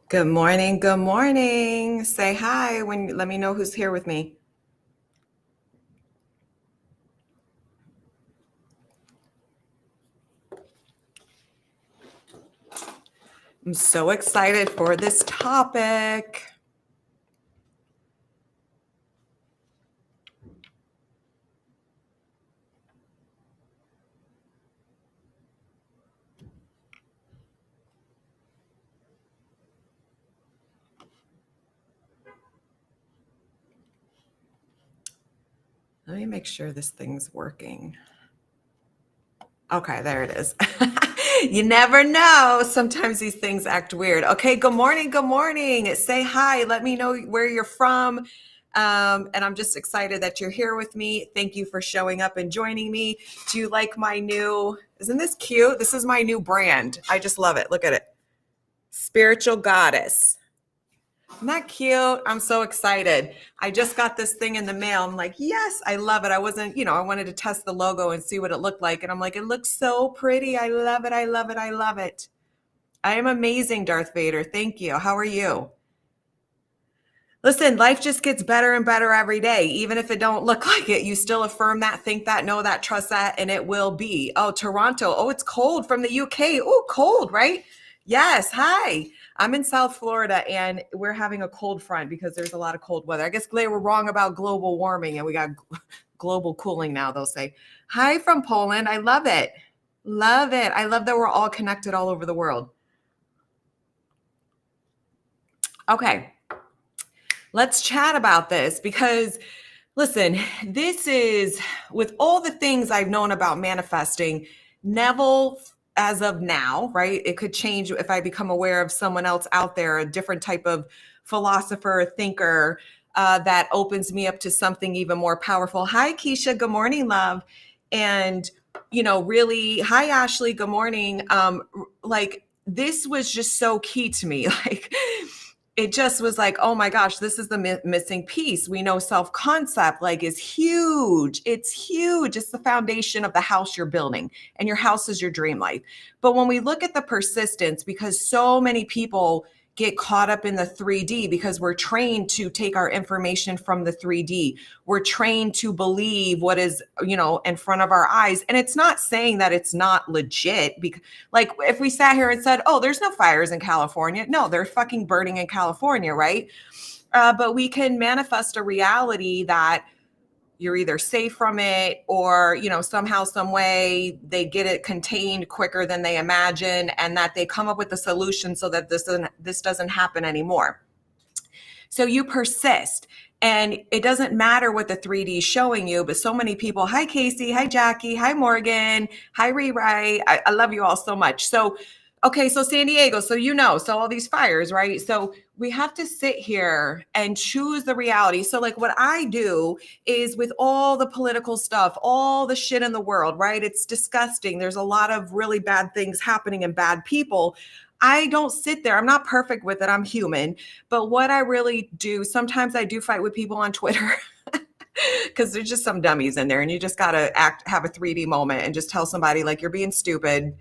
Good morning. Good morning. Say hi when let me know who's here with me. I'm so excited for this topic. Let me make sure this thing's working. Okay, there it is. You never know. Sometimes these things act weird. Okay, good morning. Good morning. Say hi. Let me know where you're from. And I'm just excited that you're here with me. Thank you for showing up and joining me. Do you like my isn't this cute? This is my new brand. I just love it. Look at it. Spiritual Goddess. Isn't that cute? I'm so excited. I just got this thing in the mail. I'm like, yes, I love it. I wasn't, I wanted to test the logo and see what it looked like. And I'm like, it looks so pretty. I love it. I love it. I love it. I am amazing, Darth Vader. Thank you. How are you? Listen, life just gets better and better every day. Even if it don't look like it, you still affirm that, think that, know that, trust that, and it will be. Oh, Toronto. Oh, it's cold from the UK. Oh, cold, right? Yes. Hi. I'm in South Florida and we're having a cold front because there's a lot of cold weather. I guess they were wrong about global warming and we got global cooling now, they'll say. Hi from Poland. I love it. Love it. I love that we're all connected all over the world. Okay. Let's chat about this because, listen, this is with all the things I've known about manifesting, Neville, as of now, right? It could change if I become aware of someone else out there, a different type of philosopher, thinker that opens me up to something even more powerful. Hi, Keisha. Good morning, love. And, really, hi, Ashley. Good morning. Like, this was just so key to me. Like, it just was like, oh my gosh, this is the missing piece. We know self-concept like is huge. It's huge. It's the foundation of the house you're building, and your house is your dream life. But when we look at the persistence, because so many people get caught up in the 3D because we're trained to take our information from the 3D. We're trained to believe what is, in front of our eyes. And it's not saying that it's not legit, because like if we sat here and said, oh, there's no fires in California. No, they're fucking burning in California, right? But we can manifest a reality that you're either safe from it or, somehow, some way they get it contained quicker than they imagine, and that they come up with a solution so that this doesn't happen anymore. So you persist. And it doesn't matter what the 3D is showing you, but so many people, hi, Casey, hi, Jackie, hi, Morgan, hi, Rewrite. I love you all so much. So, okay, so San Diego, so all these fires, right? So we have to sit here and choose the reality. So like what I do is with all the political stuff, all the shit in the world, right? It's disgusting. There's a lot of really bad things happening and bad people. I don't sit there. I'm not perfect with it. I'm human. But what I really do, sometimes I do fight with people on Twitter because there's just some dummies in there and you just got to have a 3D moment and just tell somebody like you're being stupid,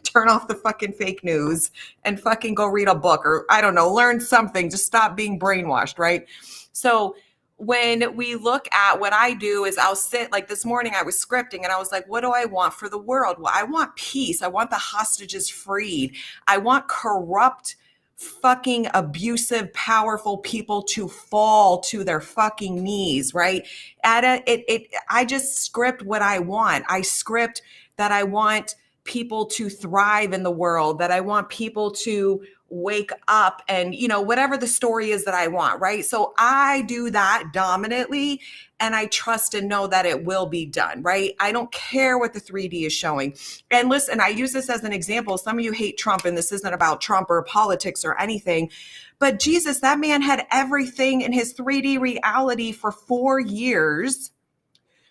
turn off the fucking fake news and fucking go read a book or I don't know, learn something, just stop being brainwashed, right? So when we look at what I do is I'll sit like this morning, I was scripting and I was like, what do I want for the world? Well, I want peace. I want the hostages freed. I want corrupt, fucking abusive, powerful people to fall to their fucking knees, right? I just script what I want. I script that I want people to thrive in the world, that I want people to wake up and, whatever the story is that I want, right? So I do that dominantly and I trust and know that it will be done, right? I don't care what the 3D is showing. And listen, I use this as an example. Some of you hate Trump and this isn't about Trump or politics or anything, but Jesus, that man had everything in his 3D reality for 4 years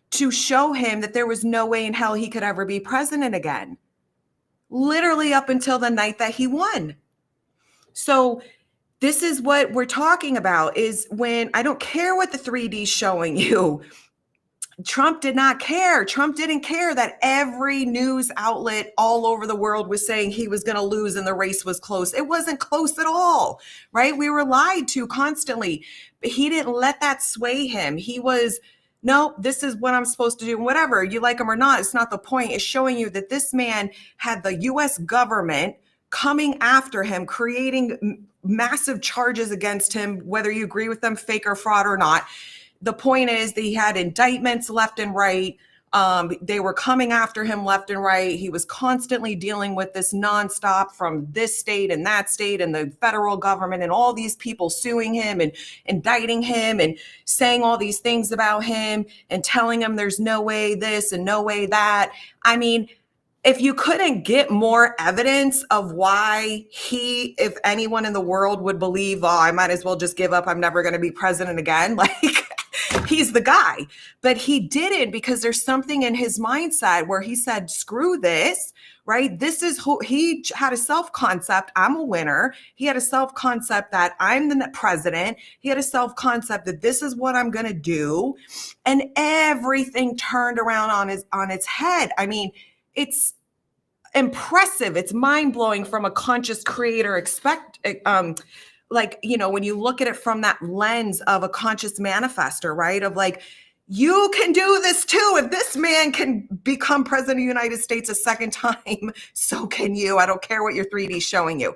to show him that there was no way in hell he could ever be president again. Literally up until the night that he won. So this is what we're talking about is when I don't care what the 3D is showing you. Trump did not care. Trump didn't care that every news outlet all over the world was saying he was going to lose and the race was close. It wasn't close at all, right? We were lied to constantly. But he didn't let that sway him. He was, no, this is what I'm supposed to do. Whatever, you like him or not, it's not the point. It's showing you that this man had the US government coming after him, creating massive charges against him, whether you agree with them, fake or fraud or not. The point is that he had indictments left and right. They were coming after him left and right. He was constantly dealing with this nonstop from this state and that state and the federal government and all these people suing him and indicting him and saying all these things about him and telling him there's no way this and no way that. I mean, if you couldn't get more evidence of why he, if anyone in the world would believe, oh, I might as well just give up, I'm never going to be president again, like, he's the guy. But he didn't, because there's something in his mindset where he said, screw this, right? This is who he had a self-concept. I'm a winner. He had a self-concept that I'm the president. He had a self-concept that this is what I'm going to do. And everything turned around on its head. I mean, it's impressive. It's mind-blowing from a conscious creator like, you know, when you look at it from that lens of a conscious manifester, right? Of like, you can do this too. If this man can become president of the United States a second time, so can you. I don't care what your 3D is showing you.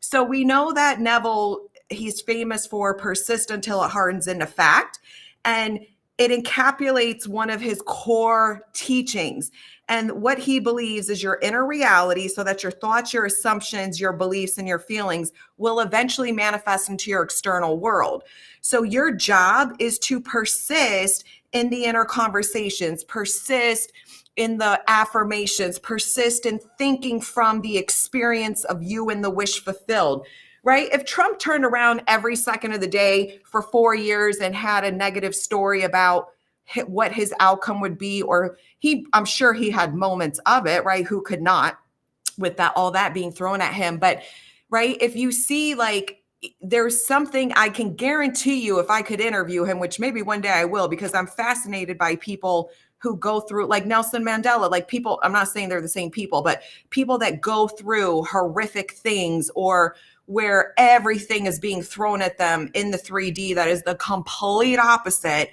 So we know that Neville, he's famous for persist until it hardens into fact. And it encapsulates one of his core teachings. And what he believes is your inner reality, so that your thoughts, your assumptions, your beliefs, and your feelings will eventually manifest into your external world. So your job is to persist in the inner conversations, persist in the affirmations, persist in thinking from the experience of you and the wish fulfilled. Right? If Trump turned around every second of the day for 4 years and had a negative story about what his outcome would be, or I'm sure he had moments of it, right? Who could not, with that, all that being thrown at him. But right, if you see, like, there's something, I can guarantee you, if I could interview him, which maybe one day I will, because I'm fascinated by people who go through, like Nelson Mandela, like people, I'm not saying they're the same people, but people that go through horrific things, or where everything is being thrown at them in the 3D that is the complete opposite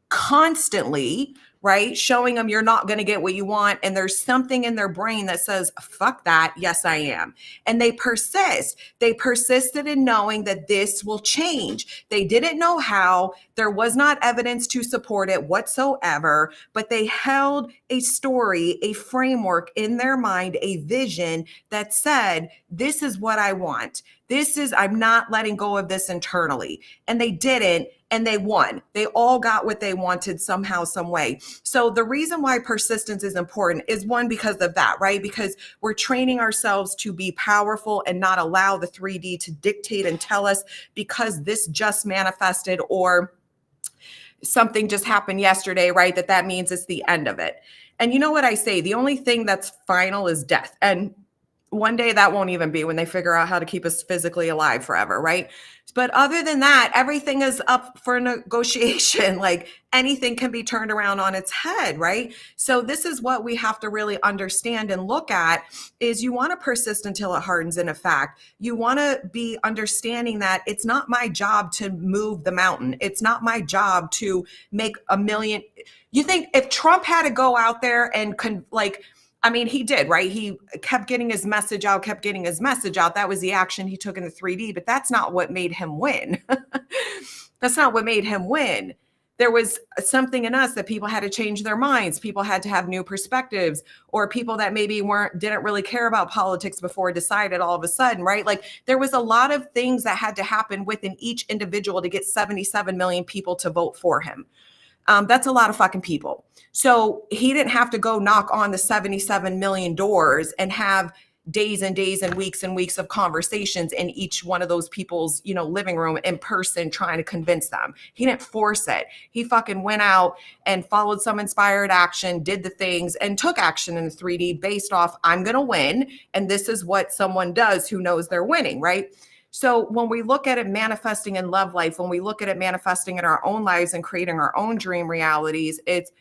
constantly, right? Showing them you're not going to get what you want. And there's something in their brain that says, fuck that. Yes, I am. And they persist. They persisted in knowing that this will change. They didn't know how. There was not evidence to support it whatsoever, but they held a story, a framework in their mind, a vision that said, this is what I want. I'm not letting go of this internally. And they didn't. And they won. They all got what they wanted somehow, some way. So the reason why persistence is important is, one, because of that, right? Because we're training ourselves to be powerful and not allow the 3D to dictate and tell us, because this just manifested or something just happened yesterday, right? That means it's the end of it. And you know what I say? The only thing that's final is death. And one day that won't even be, when they figure out how to keep us physically alive forever, right? But other than that, everything is up for negotiation. Like, anything can be turned around on its head, right? So this is what we have to really understand and look at, is you want to persist until it hardens into fact. You want to be understanding that it's not my job to move the mountain. It's not my job to make a million. You think if Trump had to go out there and he did, right? He kept getting his message out, That was the action he took in the 3D, but that's not what made him win. That's not what made him win. There was something in us that people had to change their minds. People had to have new perspectives, or people that maybe didn't really care about politics before decided all of a sudden, right? Like, there was a lot of things that had to happen within each individual to get 77 million people to vote for him. That's a lot of fucking people. So he didn't have to go knock on the 77 million doors and have days and days and weeks of conversations in each one of those people's, living room in person, trying to convince them. He didn't force it. He fucking went out and followed some inspired action, did the things, and took action in the 3D based off, I'm going to win. And this is what someone does who knows they're winning, right? So when we look at it manifesting in love life, when we look at it manifesting in our own lives and creating our own dream realities, it's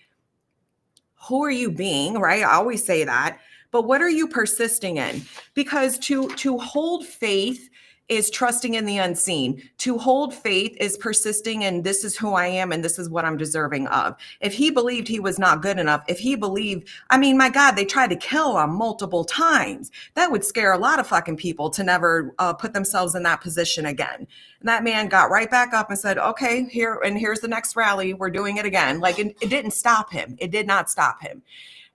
who are you being, right? I always say that. But what are you persisting in? Because to hold faith is trusting in the unseen. To hold faith is persisting in this is who I am and this is what I'm deserving of. If he believed he was not good enough, if he believed, I mean, my God, they tried to kill him multiple times. That would scare a lot of fucking people to never put themselves in that position again. And that man got right back up and said, okay, here's the next rally. We're doing it again. Like it didn't stop him. It did not stop him.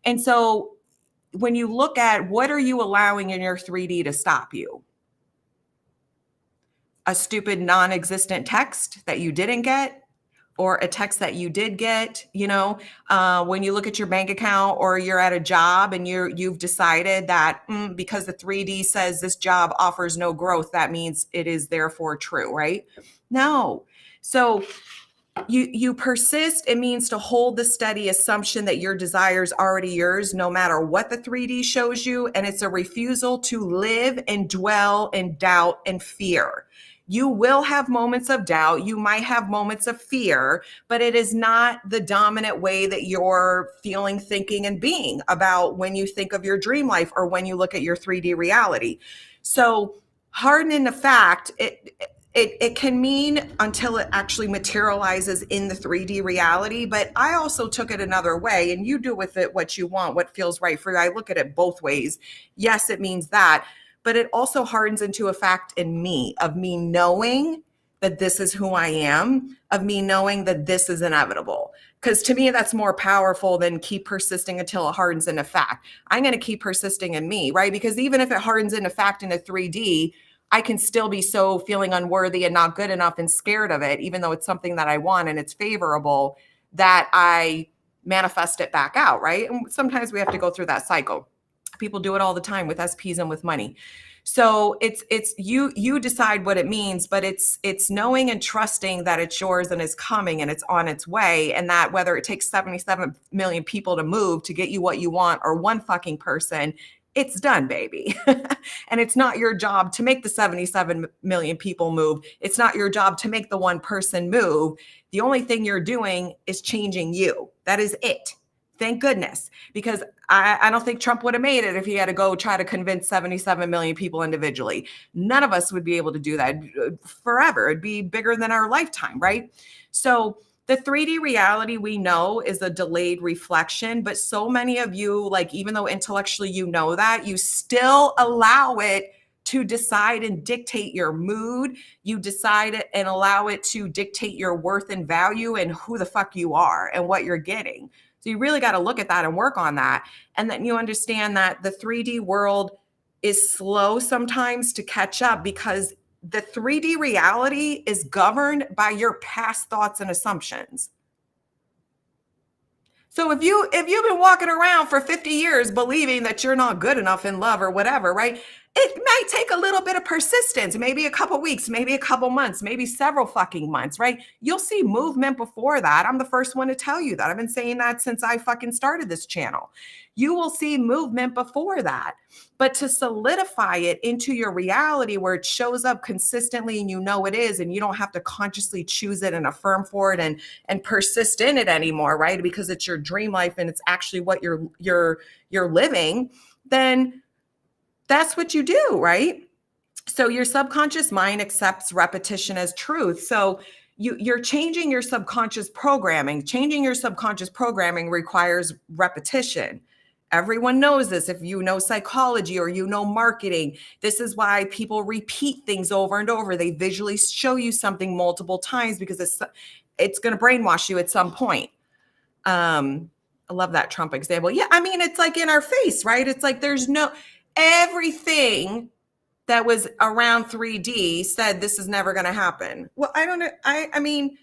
And so when you look at what are you allowing in your 3D to stop you? A stupid non-existent text that you didn't get, or a text that you did get, when you look at your bank account or you're at a job and you've decided that because the 3D says this job offers no growth, that means it is therefore true, right? No. So you persist. It means to hold the steady assumption that your desire is already yours, no matter what the 3D shows you. And it's a refusal to live and dwell in doubt and fear. You will have moments of doubt. You might have moments of fear, but it is not the dominant way that you're feeling, thinking, and being about when you think of your dream life or when you look at your 3D reality. So hardening the fact, it can mean until it actually materializes in the 3D reality. But I also took it another way, and you do with it what you want, what feels right for you. I look at it both ways. Yes, it means that. But it also hardens into a fact in me, of me knowing that this is who I am, of me knowing that this is inevitable. Because to me, that's more powerful than keep persisting until it hardens into fact. I'm going to keep persisting in me, right? Because even if it hardens into fact in a 3D, I can still be so feeling unworthy and not good enough and scared of it, even though it's something that I want and it's favorable, that I manifest it back out, right? And sometimes we have to go through that cycle. People do it all the time with SPs and with money. So it's you decide what it means, but it's knowing and trusting that it's yours and it's coming and it's on its way, and that whether it takes 77 million people to move to get you what you want or one fucking person, it's done, baby. And it's not your job to make the 77 million people move. It's not your job to make the one person move. The only thing you're doing is changing you. That is it. Thank goodness, because I don't think Trump would have made it if he had to go try to convince 77 million people individually. None of us would be able to do that forever. It'd be bigger than our lifetime, right? So the 3D reality we know is a delayed reflection, but so many of you, like, even though intellectually you know that, you still allow it to decide and dictate your mood. You decide it and allow it to dictate your worth and value and who the fuck you are and what you're getting. So you really got to look at that and work on that. And then you understand that the 3D world is slow sometimes to catch up, because the 3D reality is governed by your past thoughts and assumptions. So if you've been walking around for 50 years believing that you're not good enough in love or whatever, right? It might take a little bit of persistence, maybe a couple weeks, maybe a couple months, maybe several fucking months, right? You'll see movement before that. I'm the first one to tell you that. I've been saying that since I fucking started this channel. You will see movement before that. But to solidify it into your reality where it shows up consistently and you know it is, and you don't have to consciously choose it and affirm for it and persist in it anymore, right? Because it's your dream life and it's actually what you're living, then that's what you do, right? So your subconscious mind accepts repetition as truth. So you're changing your subconscious programming. Changing your subconscious programming requires repetition. Everyone knows this. If you know psychology or you know marketing, this is why people repeat things over and over. They visually show you something multiple times because it's going to brainwash you at some point. I love that Trump example. Yeah, I mean, it's like in our face, right? It's like everything that was around 3D said this is never going to happen. Well, I don't know. I mean,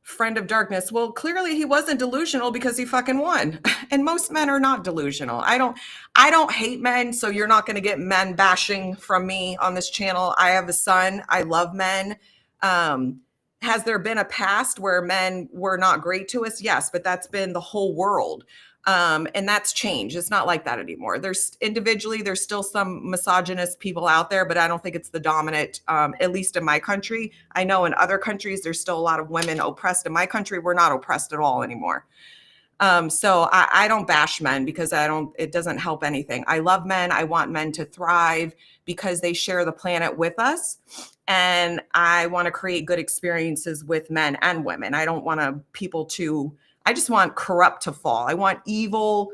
friend of darkness. Well, clearly he wasn't delusional because he fucking won. And most men are not delusional. I don't hate men, so you're not going to get men bashing from me on this channel. I have a son. I love men. Has there been a past where men were not great to us? Yes, but that's been the whole world. And that's changed. It's not like that anymore. There's still some misogynist people out there, but I don't think it's the dominant, at least in my country. I know in other countries, there's still a lot of women oppressed. In my country, we're not oppressed at all anymore. So I don't bash men because it doesn't help anything. I love men. I want men to thrive because they share the planet with us. And I want to create good experiences with men and women. I don't want I just want corrupt to fall. I want evil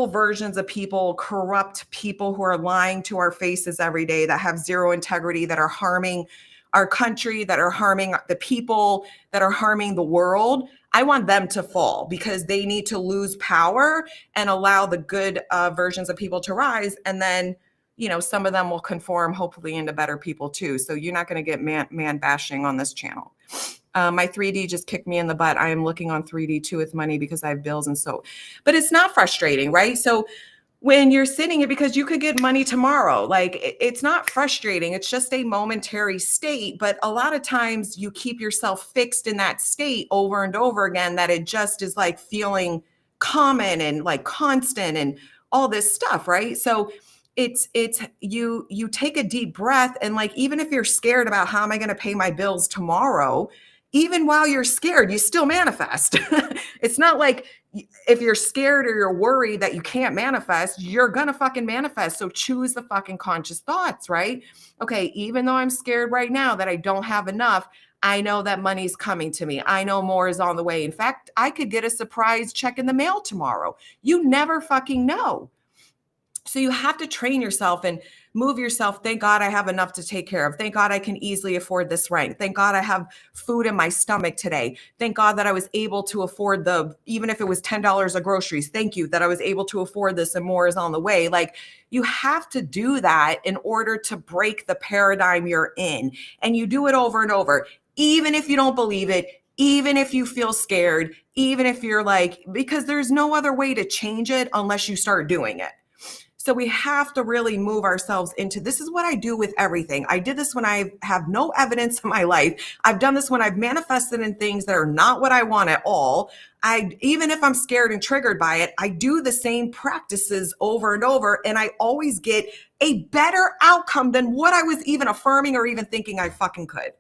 versions of people, corrupt people who are lying to our faces every day, that have zero integrity, that are harming our country, that are harming the people, that are harming the world. I want them to fall because they need to lose power and allow the good versions of people to rise. And then, some of them will conform hopefully into better people too. So you're not going to get man bashing on this channel. My 3D just kicked me in the butt. I am looking on 3D too with money because I have bills and so, but it's not frustrating, right? So when you're sitting here, because you could get money tomorrow, like it's not frustrating. It's just a momentary state. But a lot of times you keep yourself fixed in that state over and over again, that it just is like feeling common and like constant and all this stuff, right? So it's you take a deep breath, and like, even if you're scared about how am I going to pay my bills tomorrow, even while you're scared, you still manifest. It's not like if you're scared or you're worried that you can't manifest, you're going to fucking manifest. So choose the fucking conscious thoughts, right? Okay, even though I'm scared right now that I don't have enough, I know that money's coming to me. I know more is on the way. In fact, I could get a surprise check in the mail tomorrow. You never fucking know. So you have to train yourself and move yourself. Thank God I have enough to take care of. Thank God I can easily afford this rent. Thank God I have food in my stomach today. Thank God that I was able to afford even if it was $10 of groceries. Thank you that I was able to afford this and more is on the way. Like, you have to do that in order to break the paradigm you're in. And you do it over and over, even if you don't believe it, even if you feel scared, even if you're like, because there's no other way to change it unless you start doing it. So we have to really move ourselves into, this is what I do with everything. I did this when I have no evidence in my life. I've done this when I've manifested in things that are not what I want at all. Even if I'm scared and triggered by it, I do the same practices over and over, and I always get a better outcome than what I was even affirming or even thinking I fucking could.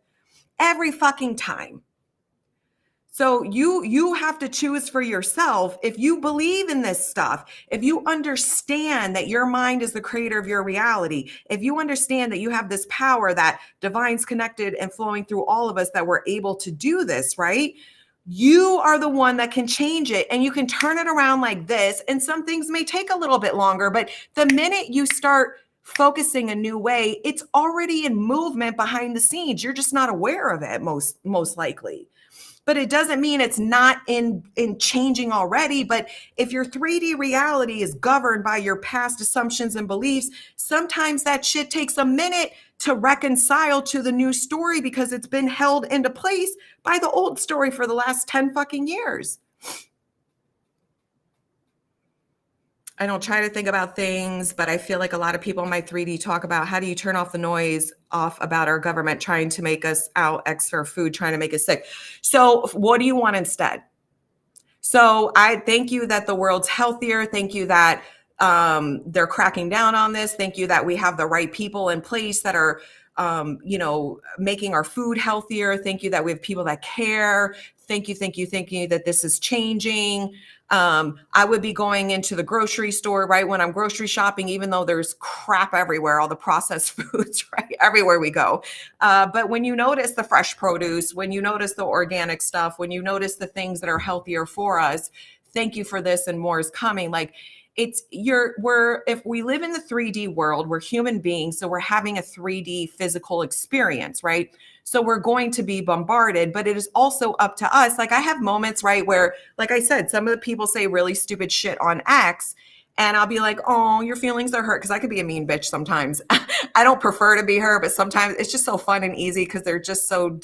Every fucking time. So you have to choose for yourself. If you believe in this stuff, if you understand that your mind is the creator of your reality, if you understand that you have this power, that divine's connected and flowing through all of us, that we're able to do this, right? You are the one that can change it, and you can turn it around like this. And some things may take a little bit longer, but the minute you start focusing a new way, it's already in movement behind the scenes. You're just not aware of it most likely. But it doesn't mean it's not in changing already. But if your 3D reality is governed by your past assumptions and beliefs, sometimes that shit takes a minute to reconcile to the new story because it's been held into place by the old story for the last 10 fucking years. I don't try to think about things, but I feel like a lot of people in my 3D talk about, how do you turn off the noise off about our government trying to make us out extra food, trying to make us sick. So what do you want instead? So I thank you that the world's healthier. Thank you that they're cracking down on this. Thank you that we have the right people in place that are making our food healthier. Thank you that we have people that care. Thank you that this is changing. I would be going into the grocery store, right, when I'm grocery shopping, even though there's crap everywhere, all the processed foods, right, everywhere we go. But when you notice the fresh produce, when you notice the organic stuff, when you notice the things that are healthier for us, thank you for this and more is coming. Like, if we live in the 3D world, we're human beings, so we're having a 3D physical experience, right? So we're going to be bombarded, but it is also up to us. Like, I have moments, right, where, like I said, some of the people say really stupid shit on X, and I'll be like, oh, your feelings are hurt, because I could be a mean bitch sometimes. I don't prefer to be her, but sometimes it's just so fun and easy because they're just so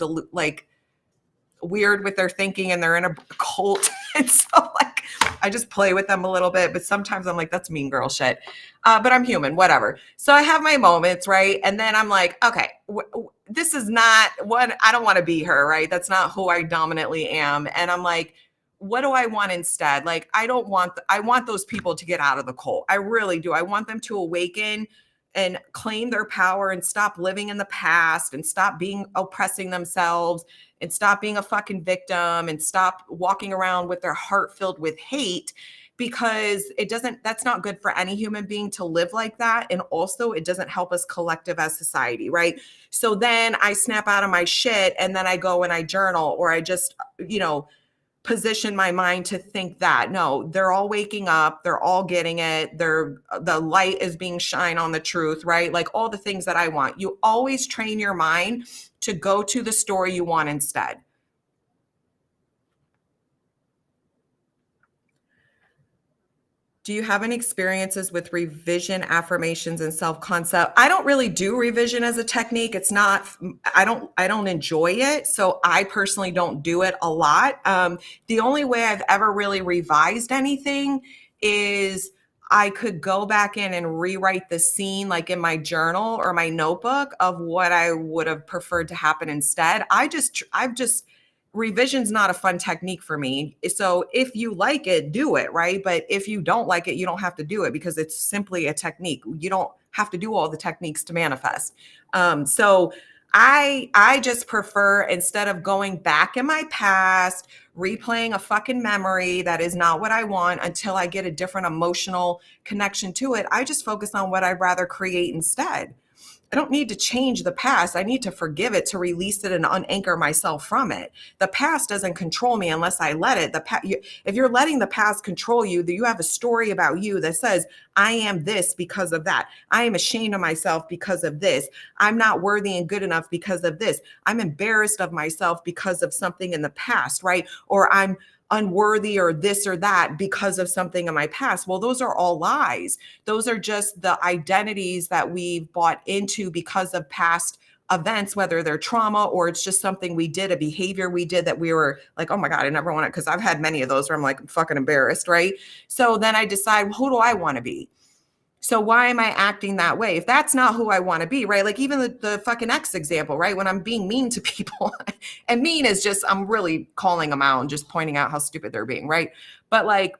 weird with their thinking, and they're in a cult. And so, like, I just play with them a little bit, but sometimes I'm like, that's mean girl shit. But I'm human, whatever. So I have my moments, right? And then I'm like, okay, this is not what I don't want to be her, right? That's not who I dominantly am. And I'm like, what do I want instead? Like, I want those people to get out of the cult. I really do. I want them to awaken and claim their power and stop living in the past and stop being oppressing themselves and stop being a fucking victim and stop walking around with their heart filled with hate, because that's not good for any human being to live like that. And also it doesn't help us collective as society, right? So then I snap out of my shit and then I go and I journal, or I just, position my mind to think that no, they're all waking up, they're all getting it, the light is being shined on the truth, right? Like all the things that I want. You always train your mind to go to the story you want instead. Do you have any experiences with revision, affirmations, and self-concept? I don't really do revision as a technique. It's not, I don't enjoy it. So I personally don't do it a lot. The only way I've ever really revised anything is I could go back in and rewrite the scene, like in my journal or my notebook, of what I would have preferred to happen instead. Revision's not a fun technique for me. So if you like it, do it, right? But if you don't like it, you don't have to do it, because it's simply a technique. You don't have to do all the techniques to manifest. So I just prefer, instead of going back in my past, replaying a fucking memory that is not what I want until I get a different emotional connection to it, I just focus on what I'd rather create instead. I don't need to change the past. I need to forgive it, to release it and unanchor myself from it. The past doesn't control me unless I let it. If you're letting the past control you, you have a story about you that says, I am this because of that. I am ashamed of myself because of this. I'm not worthy and good enough because of this. I'm embarrassed of myself because of something in the past, right? Or I'm unworthy or this or that because of something in my past. Well, those are all lies. Those are just the identities that we've bought into because of past events, whether they're trauma or it's just something we did, a behavior we did that we were like, oh my God, I never want it. Because I've had many of those where I'm like, I'm fucking embarrassed, right? So then I decide, well, who do I want to be? So why am I acting that way? If that's not who I want to be, right? Like even the fucking ex example, right? When I'm being mean to people, and mean is just, I'm really calling them out and just pointing out how stupid they're being, right? But like,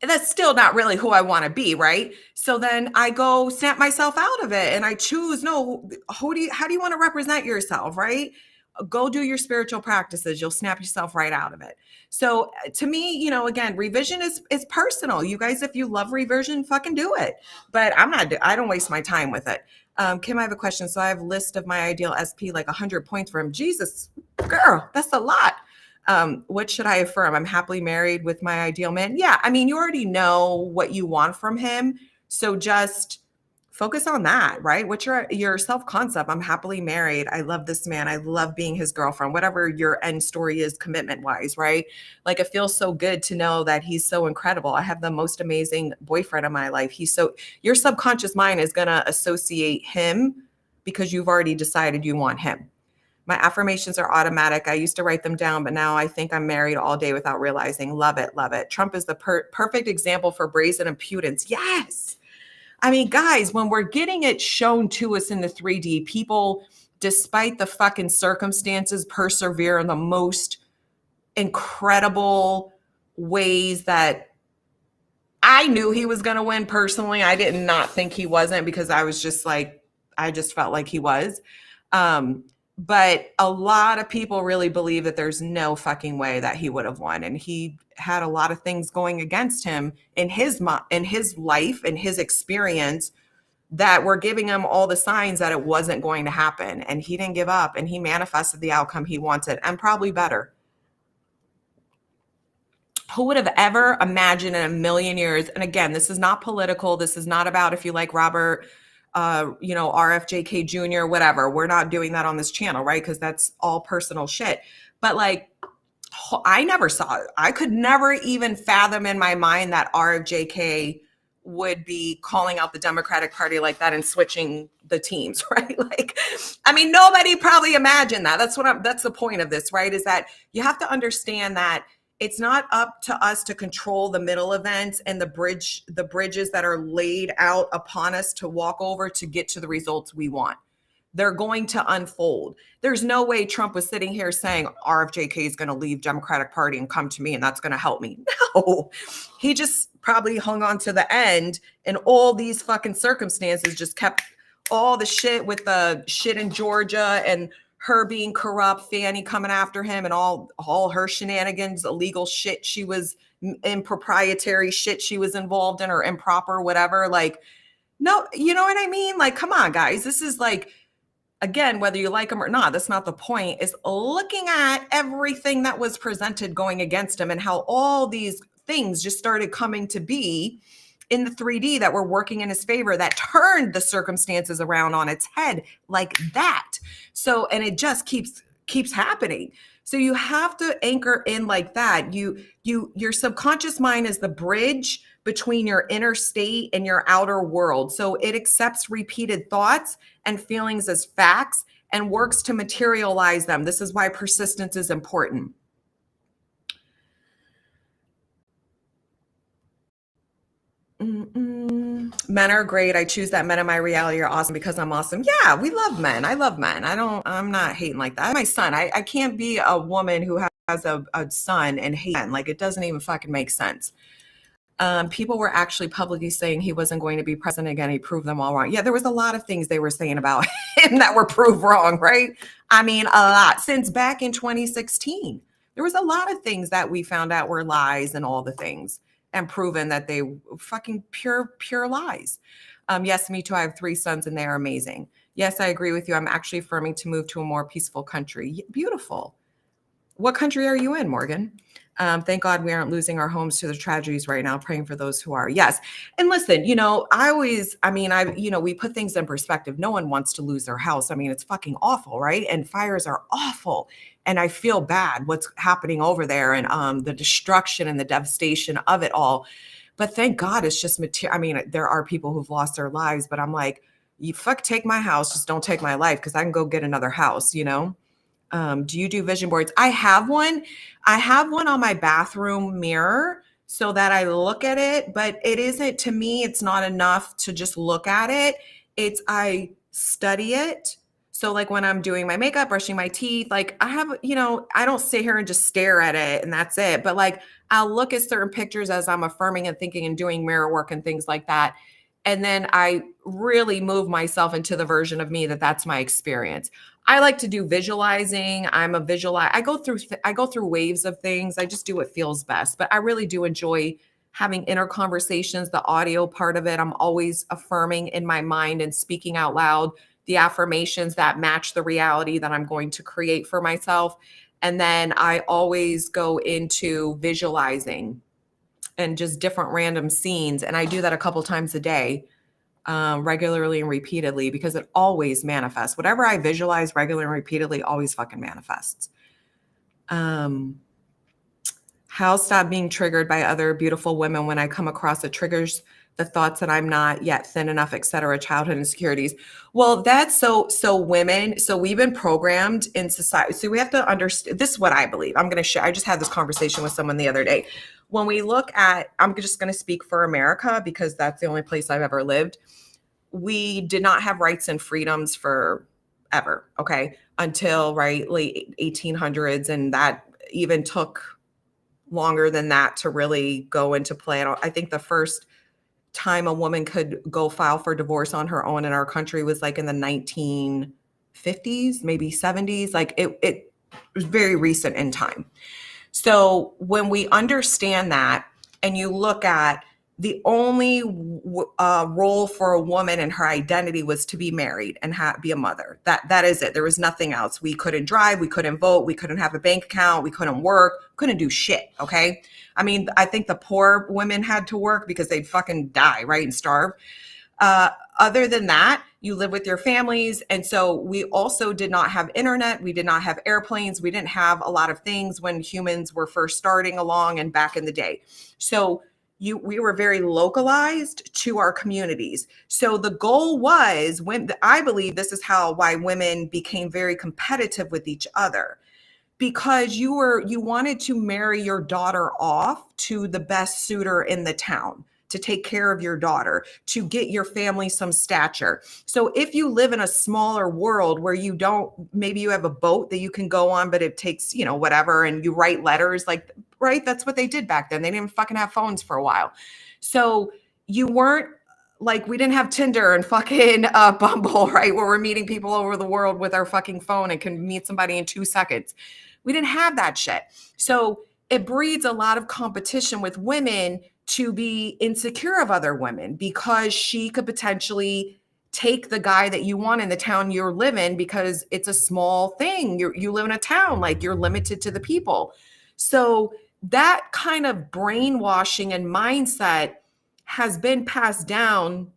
that's still not really who I want to be, right? So then I go snap myself out of it and I choose, no, how do you want to represent yourself, right? Go do your spiritual practices. You'll snap yourself right out of it. So to me, again, revision is personal. You guys, if you love revision, fucking do it. But I don't waste my time with it. Kim, I have a question. So I have a list of my ideal SP, like 100 points for him. Jesus, girl, that's a lot. What should I affirm? I'm happily married with my ideal man. Yeah. I mean, you already know what you want from him. So just focus on that, right? What's your self-concept? I'm happily married. I love this man. I love being his girlfriend, whatever your end story is commitment wise, right? Like, it feels so good to know that he's so incredible. I have the most amazing boyfriend in my life. Your subconscious mind is going to associate him because you've already decided you want him. My affirmations are automatic. I used to write them down, but now I think I'm married all day without realizing. Love it. Love it. Trump is the perfect example for brazen impudence. Yes. I mean, guys, when we're getting it shown to us in the 3D, people, despite the fucking circumstances, persevere in the most incredible ways that I knew he was going to win personally. I did not think he wasn't, because I was just like, I just felt like he was. But a lot of people really believe that there's no fucking way that he would have won. And he had a lot of things going against him in his life and his experience that were giving him all the signs that it wasn't going to happen. And he didn't give up, and he manifested the outcome he wanted, and probably better. Who would have ever imagined in a million years? And again, this is not political. This is not about if you like Robert, RFJK Jr., whatever. We're not doing that on this channel, right? Because that's all personal shit. But like, I never saw it. I could never even fathom in my mind that RFJK would be calling out the Democratic Party like that and switching the teams, right? Like, I mean, nobody probably imagined that. That's the point of this, right? Is that you have to understand that it's not up to us to control the middle events and the bridges that are laid out upon us to walk over to get to the results we want. They're going to unfold. There's no way Trump was sitting here saying RFJK is going to leave Democratic Party and come to me and that's going to help me. No, he just probably hung on to the end, and all these fucking circumstances just kept all the shit with the shit in Georgia and her being corrupt, Fannie coming after him, and all her shenanigans, illegal shit she was improprietary shit she was involved in, or improper, whatever. Like, no, you know what I mean? Like, come on, guys. This is like, again, whether you like him or not, that's not the point, is looking at everything that was presented going against him and how all these things just started coming to be in the 3D that were working in his favor, that turned the circumstances around on its head like that. So, and it just keeps happening. So you have to anchor in like that. Your subconscious mind is the bridge between your inner state and your outer world. So it accepts repeated thoughts and feelings as facts and works to materialize them. This is why persistence is important. Men are great. I choose that men in my reality are awesome because I'm awesome. Yeah, we love men. I love men. I'm not hating like that. My son, I can't be a woman who has a son and hate men. Like, it doesn't even fucking make sense. People were actually publicly saying he wasn't going to be president again. He proved them all wrong. Yeah, there was a lot of things they were saying about him that were proved wrong, right? I mean, a lot. Since back in 2016, there was a lot of things that we found out were lies and all the things, and proven that they fucking pure lies. Yes, me too. I have 3 sons and they are amazing. Yes, I agree with you. I'm actually affirming to move to a more peaceful country. Beautiful. What country are you in, Morgan? Thank God we aren't losing our homes to the tragedies right now, praying for those who are. Yes. And listen, we put things in perspective. No one wants to lose their house. I mean, it's fucking awful, right? And fires are awful. And I feel bad what's happening over there, and the destruction and the devastation of it all. But thank God it's just material. I mean, there are people who've lost their lives, but I'm like, you take my house, just don't take my life, because I can go get another house, you know? Do you do vision boards? I have one. I have one on my bathroom mirror so that I look at it, but it isn't, to me, it's not enough to just look at it. I study it. So like when I'm doing my makeup, brushing my teeth, like I have, I don't sit here and just stare at it and that's it. But like I'll look at certain pictures as I'm affirming and thinking and doing mirror work and things like that. And then I really move myself into the version of me that's my experience. I like to do visualizing. I go through waves of things. I just do what feels best, but I really do enjoy having inner conversations, the audio part of it. I'm always affirming in my mind and speaking out loud the affirmations that match the reality that I'm going to create for myself. And then I always go into visualizing and just different random scenes. And I do that a couple times a day, regularly and repeatedly, because it always manifests. Whatever I visualize regularly and repeatedly always fucking manifests. How stop being triggered by other beautiful women when I come across it triggers the thoughts that I'm not yet thin enough, et cetera, childhood insecurities. Well, that's so women. So we've been programmed in society. So we have to understand, this is what I believe. I'm going to share. I just had this conversation with someone the other day. When we look at, I'm just going to speak for America because that's the only place I've ever lived. We did not have rights and freedoms forever. Okay. Until late 1800s. And that even took longer than that to really go into play. I think the first time a woman could go file for divorce on her own in our country was like in the 1950s, maybe 70s. Like it was very recent in time. So when we understand that, and you look at the only role for a woman and her identity was to be married and be a mother. That is it. There was nothing else. We couldn't drive. We couldn't vote. We couldn't have a bank account. We couldn't work. Couldn't do shit. Okay. I mean, I think the poor women had to work because they'd fucking die, right, and starve. Other than that, you live with your families. And so we also did not have internet. We did not have airplanes. We didn't have a lot of things when humans were first starting along and back in the day. So we were very localized to our communities. So the goal was, I believe this is why women became very competitive with each other, because you wanted to marry your daughter off to the best suitor in the town, to take care of your daughter, to get your family some stature. So if you live in a smaller world where maybe you have a boat that you can go on, but it takes, whatever, and you write letters, like right? That's what they did back then. They didn't even fucking have phones for a while. So you weren't like, we didn't have Tinder and fucking Bumble, right? Where we're meeting people over the world with our fucking phone and can meet somebody in 2 seconds. We didn't have that shit. So it breeds a lot of competition with women to be insecure of other women because she could potentially take the guy that you want in the town you live in because it's a small thing. You live in a town, like you're limited to the people. So that kind of brainwashing and mindset has been passed down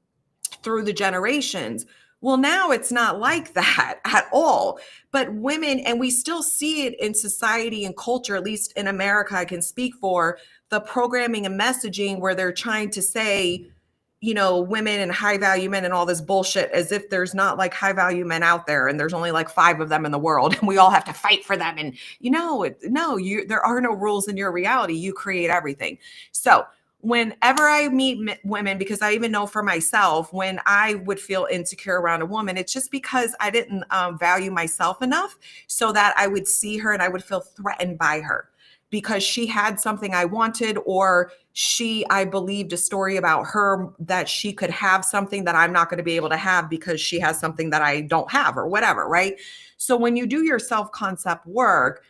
through the generations. Well, now it's not like that at all. But women, and we still see it in society and culture, at least in America, I can speak for the programming and messaging where they're trying to say, women and high value men and all this bullshit, as if there's not like high value men out there and there's only like 5 of them in the world and we all have to fight for them. And there are no rules in your reality. You create everything. So whenever I meet women, because I even know for myself, when I would feel insecure around a woman, it's just because I didn't value myself enough so that I would see her and I would feel threatened by her because she had something I wanted, or I believed a story about her that she could have something that I'm not going to be able to have because she has something that I don't have or whatever, right? So when you do your self-concept work,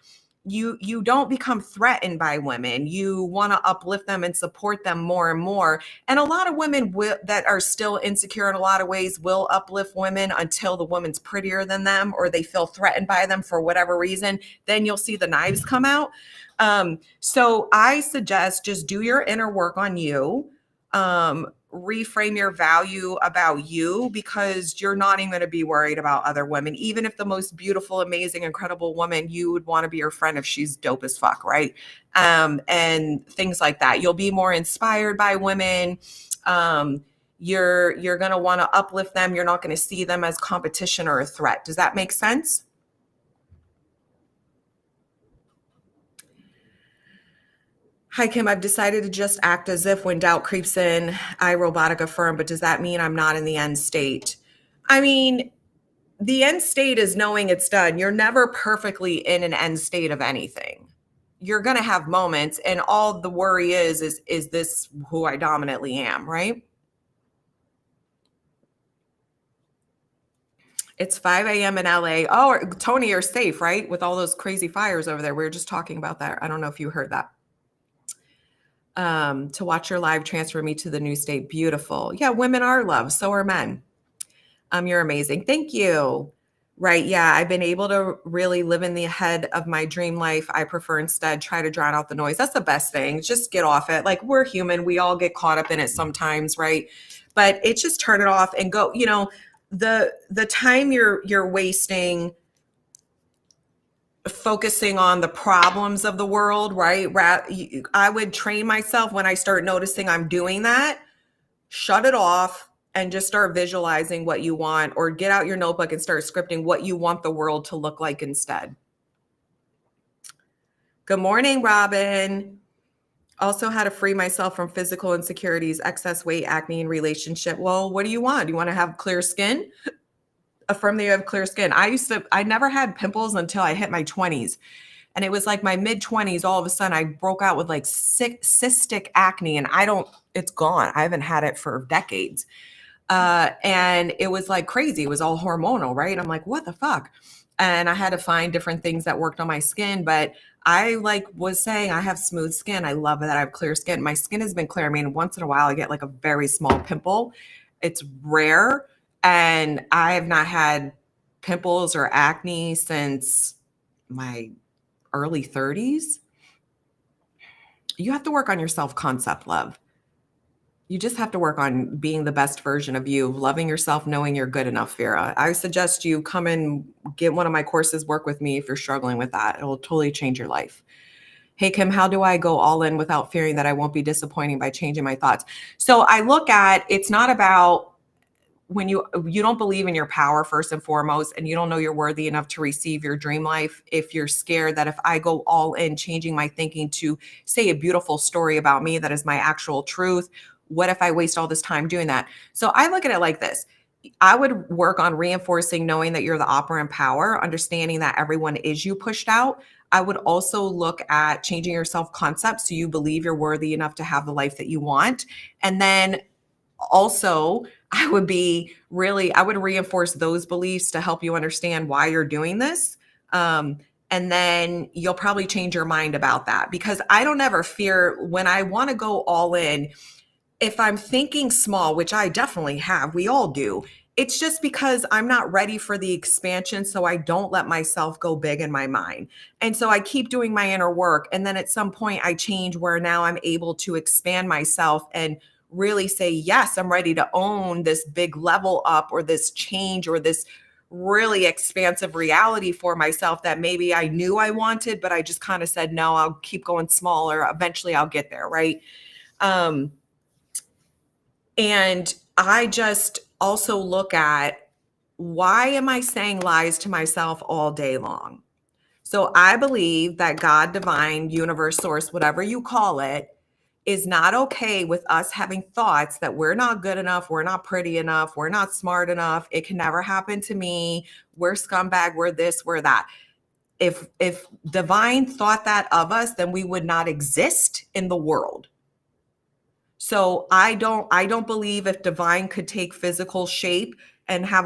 you don't become threatened by women. You want to uplift them and support them more and more. And a lot of women that are still insecure in a lot of ways will uplift women until the woman's prettier than them or they feel threatened by them for whatever reason. Then you'll see the knives come out. So I suggest just do your inner work on you. Reframe your value about you, because you're not even going to be worried about other women. Even if the most beautiful, amazing, incredible woman, you would want to be her friend if she's dope as fuck, right? And things like that. You'll be more inspired by women. You're going to want to uplift them. You're not going to see them as competition or a threat. Does that make sense? Hi, Kim. I've decided to just act as if when doubt creeps in, I robotic affirm, but does that mean I'm not in the end state? I mean, the end state is knowing it's done. You're never perfectly in an end state of anything. You're going to have moments, and all the worry is this who I dominantly am, right? It's 5 a.m. in LA. Oh, Tony, you're safe, right? With all those crazy fires over there. We were just talking about that. I don't know if you heard that. To watch your live transfer me to the new state. Beautiful. Yeah, women are loved. So are men. You're amazing. Thank you. Right. Yeah. I've been able to really live in the head of my dream life. I prefer instead try to drown out the noise. That's the best thing. Just get off it. Like, we're human. We all get caught up in it sometimes. Right. But it's just turn it off and go, the time you're wasting focusing on the problems of the world, right? I would train myself when I start noticing I'm doing that, shut it off and just start visualizing what you want, or get out your notebook and start scripting what you want the world to look like instead. Good morning, Robin. Also, how to free myself from physical insecurities, excess weight, acne, and relationship. Well, what do you want? Do you want to have clear skin? Affirm that you have clear skin. I never had pimples until I hit my 20s. And it was like my mid 20s, all of a sudden I broke out with like cystic acne, and it's gone. I haven't had it for decades. And it was like crazy. It was all hormonal, right? I'm like, what the fuck? And I had to find different things that worked on my skin. But I was saying I have smooth skin. I love that I have clear skin. My skin has been clear. I mean, once in a while I get like a very small pimple. It's rare. And I have not had pimples or acne since my early 30s. You have to work on your self-concept, love. You just have to work on being the best version of you, loving yourself, knowing you're good enough, Vera. I suggest you come and get one of my courses, work with me if you're struggling with that. It will totally change your life. Hey, Kim, how do I go all in without fearing that I won't be disappointing by changing my thoughts? So I look at, it's not about when you don't believe in your power first and foremost, and you don't know you're worthy enough to receive your dream life. If you're scared that if I go all in, changing my thinking to say a beautiful story about me that is my actual truth, what if I waste all this time doing that? So I look at it like this. I would work on reinforcing knowing that you're the operant power, understanding that everyone is you pushed out. I would also look at changing your self concept so you believe you're worthy enough to have the life that you want. And then also, I would reinforce those beliefs to help you understand why you're doing this. And then you'll probably change your mind about that, because I don't ever fear when I want to go all in. If I'm thinking small, which I definitely have, we all do, it's just because I'm not ready for the expansion. So I don't let myself go big in my mind. And so I keep doing my inner work. And then at some point I change where now I'm able to expand myself and really say, yes, I'm ready to own this big level up or this change or this really expansive reality for myself that maybe I knew I wanted, but I just kind of said, no, I'll keep going smaller. Eventually I'll get there. Right. And I just also look at, why am I saying lies to myself all day long? So I believe that God, divine, universe, source, whatever you call it, is not okay with us having thoughts that we're not good enough, we're not pretty enough, we're not smart enough, it can never happen to me, we're scumbag, we're this, we're that. If divine thought that of us, then we would not exist in the world. So I don't believe if divine could take physical shape and have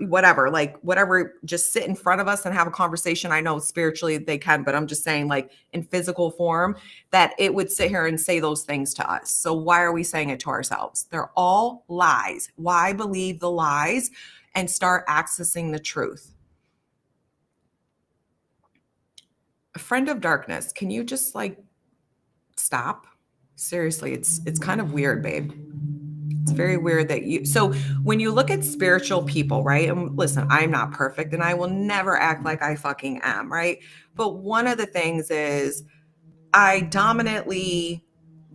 whatever, just sit in front of us and have a conversation. I know spiritually they can, but I'm just saying, like, in physical form, that it would sit here and say those things to us. So why are we saying it to ourselves? They're all lies. Why believe the lies and start accessing the truth? A friend of darkness, can you just stop? Seriously, it's kind of weird, babe. It's very weird so when you look at spiritual people, right? And listen, I'm not perfect and I will never act like I fucking am, right? But one of the things is I dominantly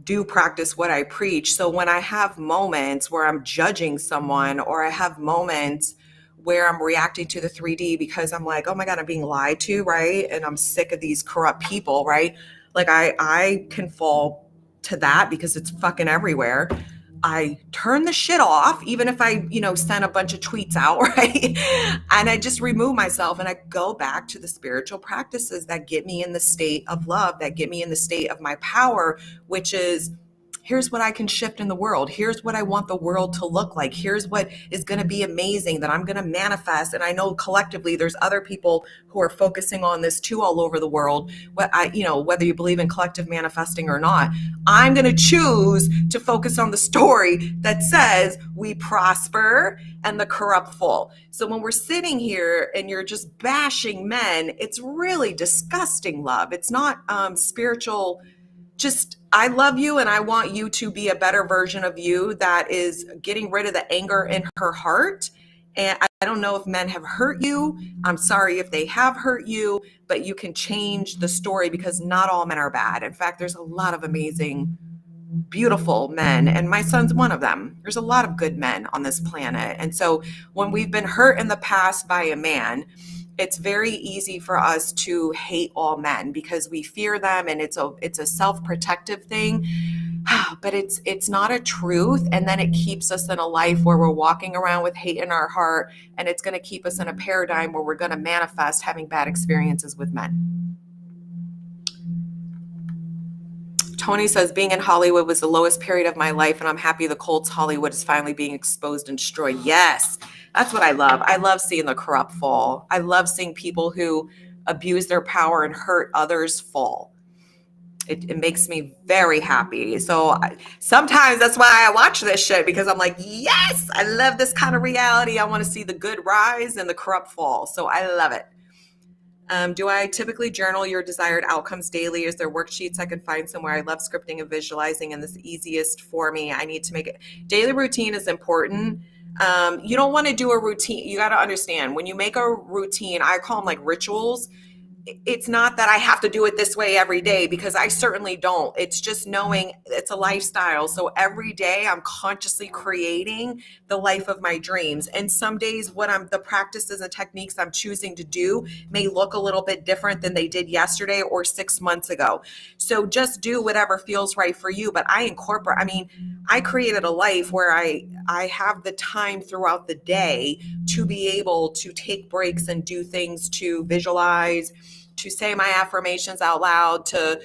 do practice what I preach. So when I have moments where I'm judging someone, or I have moments where I'm reacting to the 3D because I'm like, oh my God, I'm being lied to, right? And I'm sick of these corrupt people, right? Like I can fall to that because it's fucking everywhere. I turn the shit off, even if I, send a bunch of tweets out, right? And I just remove myself and I go back to the spiritual practices that get me in the state of love, that get me in the state of my power, which is, here's what I can shift in the world. Here's what I want the world to look like. Here's what is going to be amazing that I'm going to manifest. And I know collectively there's other people who are focusing on this too all over the world. Whether you believe in collective manifesting or not, I'm going to choose to focus on the story that says we prosper and the corrupt fall. So when we're sitting here and you're just bashing men, it's really disgusting love. It's not spiritual. Just, I love you and I want you to be a better version of you that is getting rid of the anger in her heart. And I don't know if men have hurt you. I'm sorry if they have hurt you, but you can change the story, because not all men are bad. In fact, there's a lot of amazing, beautiful men, and my son's one of them. There's a lot of good men on this planet. And so when we've been hurt in the past by a man, it's very easy for us to hate all men because we fear them, and it's a self-protective thing. But it's not a truth, and then it keeps us in a life where we're walking around with hate in our heart, and it's going to keep us in a paradigm where we're going to manifest having bad experiences with men. Tony says, being in Hollywood was the lowest period of my life, and I'm happy the cult's Hollywood is finally being exposed and destroyed. Yes, that's what I love. I love seeing the corrupt fall. I love seeing people who abuse their power and hurt others fall. It makes me very happy. So sometimes that's why I watch this shit, because I'm like, yes, I love this kind of reality. I want to see the good rise and the corrupt fall. So I love it. Do I typically journal your desired outcomes daily? Is there worksheets I can find somewhere? I love scripting and visualizing, and this is the easiest for me. I need to make it. Daily routine is important. You don't want to do a routine. You got to understand, when you make a routine, I call them like rituals. it's not that I have to do it this way every day, because I certainly don't. It's just knowing it's a lifestyle. So every day I'm consciously creating the life of my dreams. And some days the practices and techniques I'm choosing to do may look a little bit different than they did yesterday or 6 months ago. So just do whatever feels right for you. But I created a life where I have the time throughout the day to be able to take breaks and do things, to visualize, to say my affirmations out loud, to,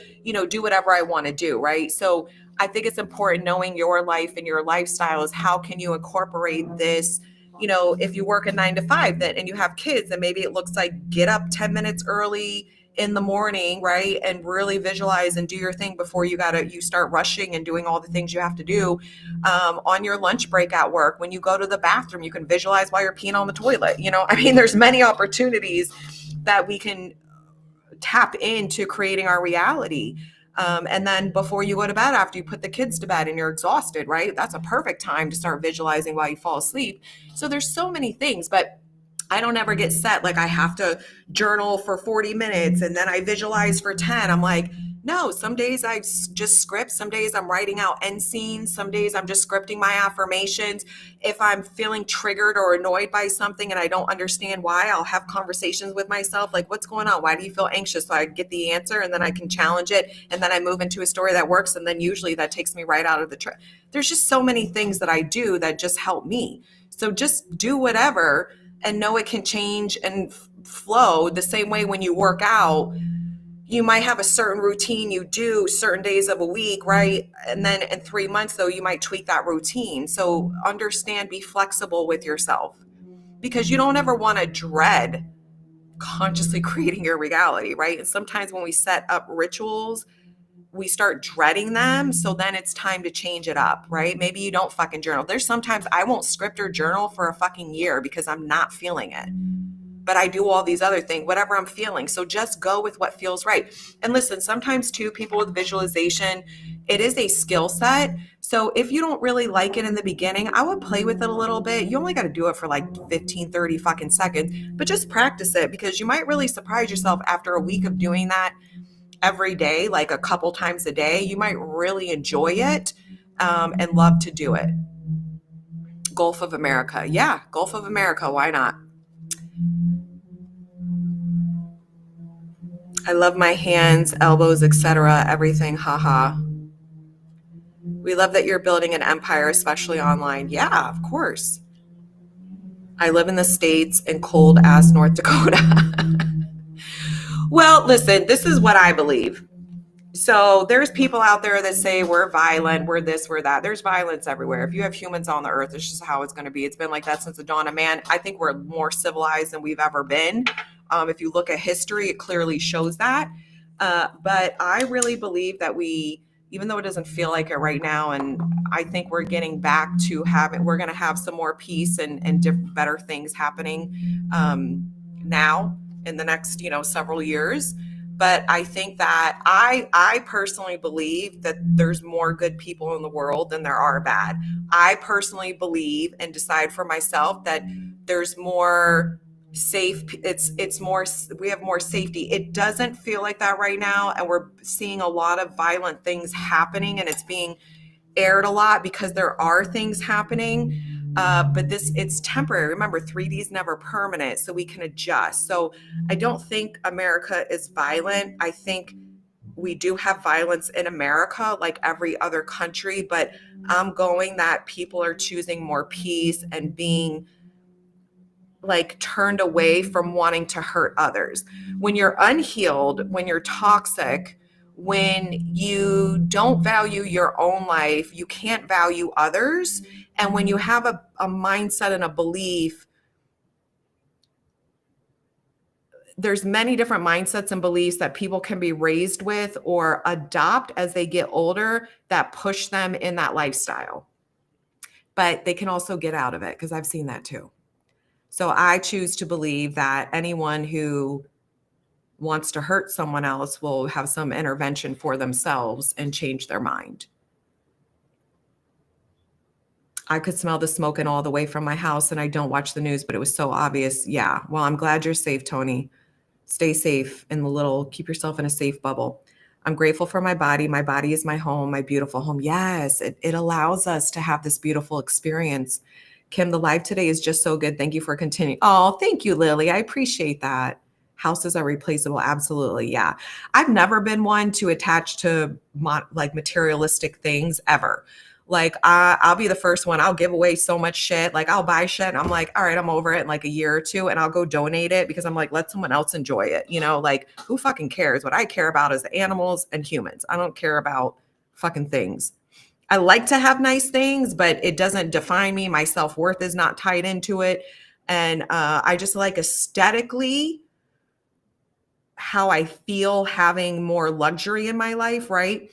do whatever I want to do, right? So I think it's important knowing your life and your lifestyle is how can you incorporate this. If you work a 9 to 5 and you have kids, then maybe it looks like get up 10 minutes early in the morning, right? And really visualize and do your thing before you start rushing and doing all the things you have to do. On your lunch break at work, when you go to the bathroom, you can visualize while you're peeing on the toilet. There's many opportunities that we can tap into creating our reality. And then before you go to bed, after you put the kids to bed and you're exhausted, right? That's a perfect time to start visualizing while you fall asleep. So there's so many things, but I don't ever get set like I have to journal for 40 minutes and then I visualize for 10. I'm like, no, some days I just script. Some days I'm writing out end scenes. Some days I'm just scripting my affirmations. If I'm feeling triggered or annoyed by something and I don't understand why, I'll have conversations with myself like, what's going on? Why do you feel anxious? So I get the answer and then I can challenge it. And then I move into a story that works. And then usually that takes me right out of the There's just so many things that I do that just help me. So just do whatever and know it can change and flow the same way when you work out. You might have a certain routine you do certain days of a week, right? And then in 3 months, though, you might tweak that routine. So understand, be flexible with yourself, because you don't ever want to dread consciously creating your reality, right? And sometimes when we set up rituals, we start dreading them. So then it's time to change it up, right? Maybe you don't fucking journal. There's sometimes I won't script or journal for a fucking year because I'm not feeling it. But I do all these other things, whatever I'm feeling. So just go with what feels right. And listen, sometimes too, people with visualization, it is a skill set. So if you don't really like it in the beginning, I would play with it a little bit. You only got to do it for like 15, 30 fucking seconds, but just practice it, because you might really surprise yourself after a week of doing that every day, like a couple times a day. You might really enjoy it and love to do it. Gulf of America. Yeah, Gulf of America. Why not? I love my hands, elbows, etc. Everything. Haha. We love that you're building an empire, especially online. Yeah, of course. I live in the States in cold ass North Dakota. Well, listen, this is what I believe. So there's people out there that say we're violent, we're this, we're that. There's violence everywhere. If you have humans on the earth, it's just how it's going to be. It's been like that since the dawn of man. I think we're more civilized than we've ever been. If you look at history, it clearly shows that. But I really believe that even though it doesn't feel like it right now, and I think we're getting back to we're going to have some more peace and better things happening now in the next, several years. But I think that I personally believe that there's more good people in the world than there are bad. I personally believe and decide for myself that there's more safe. It's more, we have more safety. It doesn't feel like that right now. And we're seeing a lot of violent things happening, and it's being aired a lot because there are things happening. But it's temporary. Remember, 3D is never permanent, so we can adjust. So I don't think America is violent. I think we do have violence in America like every other country, but I'm going that people are choosing more peace and being like turned away from wanting to hurt others. When you're unhealed, when you're toxic, when you don't value your own life, you can't value others. And when you have a mindset and a belief, there's many different mindsets and beliefs that people can be raised with or adopt as they get older that push them in that lifestyle. But they can also get out of it, because I've seen that too. So I choose to believe that anyone who wants to hurt someone else will have some intervention for themselves and change their mind. I could smell the smoke and all the way from my house, and I don't watch the news, but it was so obvious. Yeah. Well, I'm glad you're safe, Tony. Stay safe keep yourself in a safe bubble. I'm grateful for my body. My body is my home, my beautiful home. Yes, it allows us to have this beautiful experience. Kim, the live today is just so good. Thank you for continuing. Oh, thank you, Lily. I appreciate that. Houses are replaceable. Absolutely. Yeah. I've never been one to attach to like materialistic things ever. Like I'll be the first one. I'll give away so much shit. Like I'll buy shit and I'm like, all right, I'm over it in like a year or two and I'll go donate it because I'm like, let someone else enjoy it. You know, like who fucking cares? What I care about is the animals and humans. I don't care about fucking things. I like to have nice things, but it doesn't define me. My self-worth is not tied into it. And I just like aesthetically how I feel having more luxury in my life, right?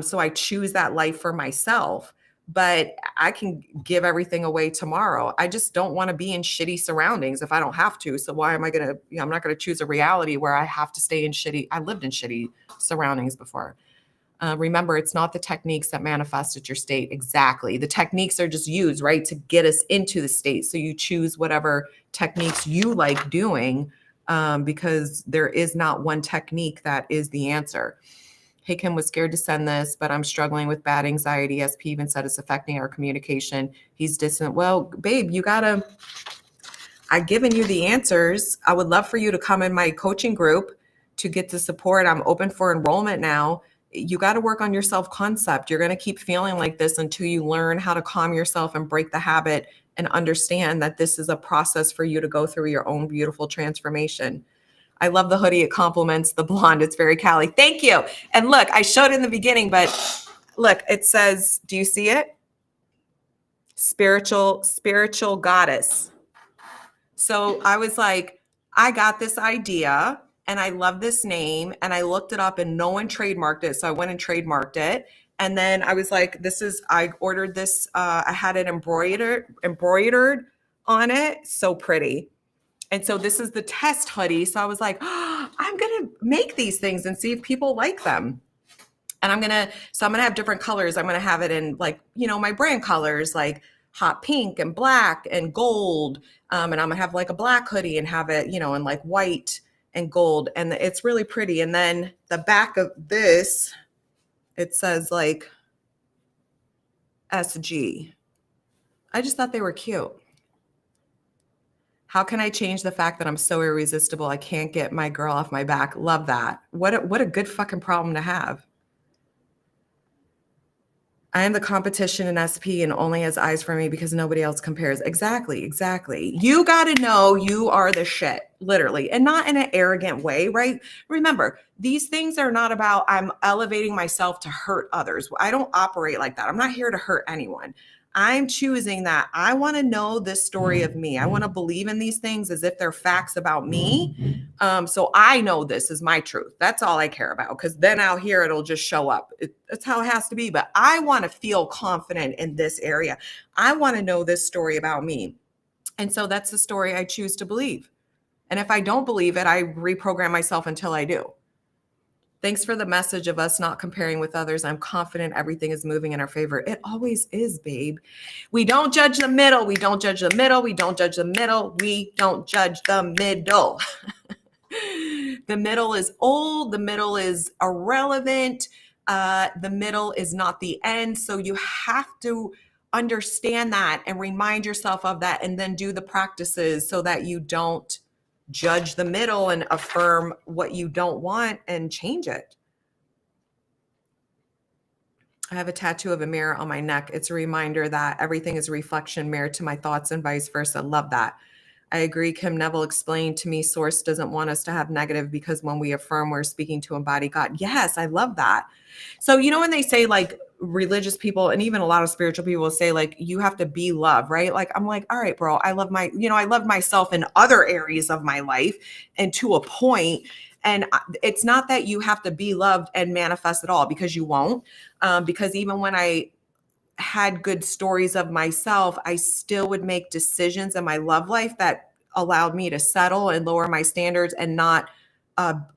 So I choose that life for myself, but I can give everything away tomorrow. I just don't want to be in shitty surroundings if I don't have to. So why am I going to, I'm not going to choose a reality where I have to stay in I lived in shitty surroundings before. Remember, it's not the techniques that manifest at your state. Exactly. The techniques are just used, right, to get us into the state. So you choose whatever techniques you like doing, because there is not one technique that is the answer. Hey, Kim was scared to send this, but I'm struggling with bad anxiety. SP even said it's affecting our communication. He's distant. Well, babe, I've given you the answers. I would love for you to come in my coaching group to get the support. I'm open for enrollment now. You got to work on your self-concept. You're going to keep feeling like this until you learn how to calm yourself and break the habit and understand that this is a process for you to go through your own beautiful transformation. I love the hoodie. It complements the blonde. It's very Cali. Thank you. And look, I showed in the beginning, but look, it says, do you see it? Spiritual goddess. So I was like, I got this idea and I love this name. And I looked it up and no one trademarked it. So I went and trademarked it. And then I was like, I ordered this. I had it embroidered on it. So pretty. And so this is the test hoodie. So I was like, oh, I'm going to make these things and see if people like them. And I'm going to have different colors. I'm going to have it in like, my brand colors, like hot pink and black and gold. And I'm going to have like a black hoodie and have it, in like white and gold. And it's really pretty. And then the back of this, it says like SG. I just thought they were cute. How can I change the fact that I'm so irresistible? I can't get my girl off my back. Love that. What a good fucking problem to have. I am the competition in SP and only has eyes for me because nobody else compares. Exactly. You got to know you are the shit, literally, and not in an arrogant way, right? Remember, these things are not about I'm elevating myself to hurt others. I don't operate like that. I'm not here to hurt anyone. I'm choosing that I want to know this story of me. I want to believe in these things as if they're facts about me. So I know this is my truth. That's all I care about, because then out here it'll just show up. That's how it has to be. But I want to feel confident in this area. I want to know this story about me. And so that's the story I choose to believe. And if I don't believe it, I reprogram myself until I do. Thanks for the message of us not comparing with others. I'm confident everything is moving in our favor. It always is, babe. We don't judge the middle. We don't judge the middle. We don't judge the middle. We don't judge the middle. The middle is old. The middle is irrelevant. The middle is not the end. So you have to understand that and remind yourself of that, and then do the practices so that you don't judge the middle and affirm what you don't want and change it. I have a tattoo of a mirror on my neck. It's a reminder that everything is a reflection mirror to my thoughts and vice versa. Love that. I agree. Kim Neville explained to me, Source doesn't want us to have negative, because when we affirm, we're speaking to embody God. Yes, I love that. So, when they say like religious people and even a lot of spiritual people say like, you have to be love, right? Like, I'm like, all right, bro, I love I love myself in other areas of my life and to a point. And it's not that you have to be loved and manifest it all, because you won't. Because even when I had good stories of myself, I still would make decisions in my love life that allowed me to settle and lower my standards and not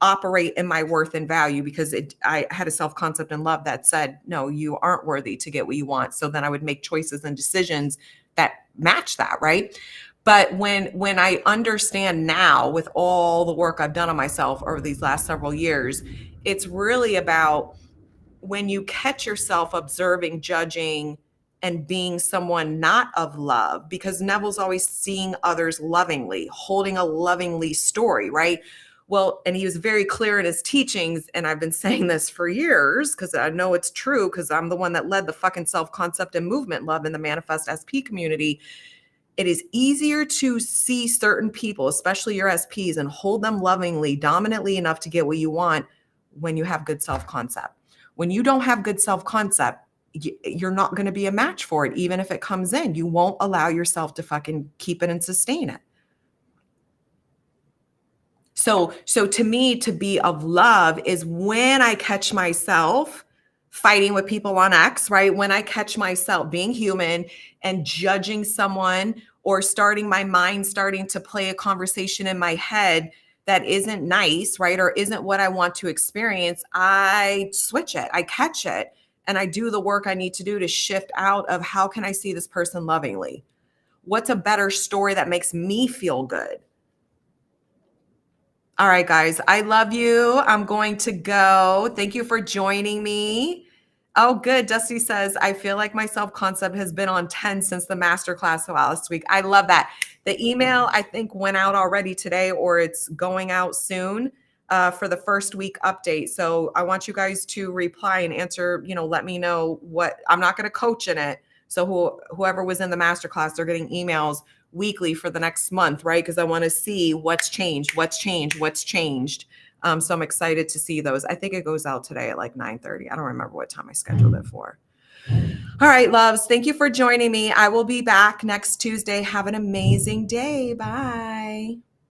operate in my worth and value, because I had a self-concept and love that said, no, you aren't worthy to get what you want. So then I would make choices and decisions that match that, right? But when I understand now with all the work I've done on myself over these last several years, it's really about when you catch yourself observing, judging, and being someone not of love, because Neville's always seeing others lovingly, holding a lovingly story, right? Well, and he was very clear in his teachings, and I've been saying this for years because I know it's true because I'm the one that led the fucking self-concept and movement love in the Manifest SP community. It is easier to see certain people, especially your SPs, and hold them lovingly, dominantly enough to get what you want when you have good self-concept. When you don't have good self-concept, you're not going to be a match for it, even if it comes in. You won't allow yourself to fucking keep it and sustain it. So to me, to be of love is when I catch myself fighting with people on X, right? When I catch myself being human and judging someone, or my mind starting to play a conversation in my head that isn't nice, right? Or isn't what I want to experience, I switch it, I catch it, and I do the work I need to do to shift out of how can I see this person lovingly? What's a better story that makes me feel good? All right, guys, I love you. I'm going to go. Thank you for joining me. Oh, good. Dusty says, I feel like my self-concept has been on 10 since the masterclass last week. I love that. The email, I think, went out already today, or it's going out soon for the first week update. So I want you guys to reply and answer, let me know what, I'm not going to coach in it. So whoever was in the masterclass, they're getting emails weekly for the next month, right? Because I want to see what's changed. So I'm excited to see those. I think it goes out today at like 9:30. I don't remember what time I scheduled it for. All right, loves. Thank you for joining me. I will be back next Tuesday. Have an amazing day. Bye.